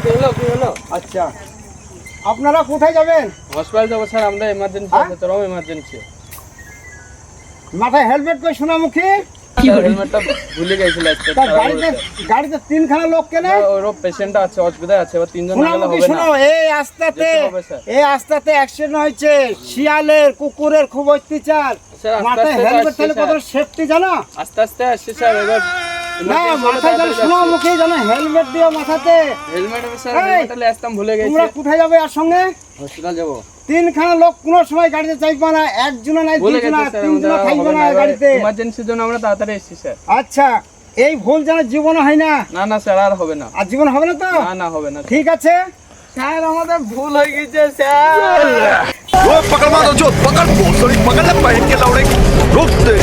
কি হলো? আচ্ছা, আপনারা কোথায় যাবেন? হসপিটাল যাবো স্যার, আমরা এমার্জেন্সি আছে, চরম এমার্জেন্সি। মাথায় হেলমেট করে সোনামুখী, হেলমেটটা ভুলে গেছিল আজকে। তার গাড়িতে তিনখানা লোক কেনে? ওর পেশেন্ট আছে, অসুবিধায় আছে, এবার তিনজন না গেলে সোনামুখী হবে শোনো, না। এই আস্তাতে অ্যাক্সিডেন্ট হয়েছে, শিয়ালের কুকুরের খুব অত্যাচার। স্যার, আস্তে মাথায় আস্তে হেলমেট আসছে তাহলে কত স্যার। সেফটি জানো? আস্তে আস্তে আসছে স্যার, এবার না মাথায় যেন সোনামুখী যেন হেলমেট দিও মাথাতে। হেলমেট হবে স্যার, এই, হেলমেটটা আসতাম ভুলে গেছি। তোমরা কোথায় যাবে আর সঙ্গে? হসপিটাল যাবো। তিনখানা লোক কোন সময় গাড়িতে চাইবে না, একজনও নাই, ভুলে দুজনা, গেছি স্যার, তিনজনা থাকবে না গাড়িতে। এমার্জেন্সির জন্য আমরা তাড়াতাড়ি এসেছি স্যার। আচ্ছা, এই ভুল যেন জীবনে হয় না। না না স্যার, আর হবে না। আর জীবন হবে না তো? না না, হবে না। ঠিক আছে স্যার, আমাদের ভুল হয়ে গেছে স্যার। वो पकड़ मारो जो पकड़ पकड़ ले पहन के लौड़े रोक दे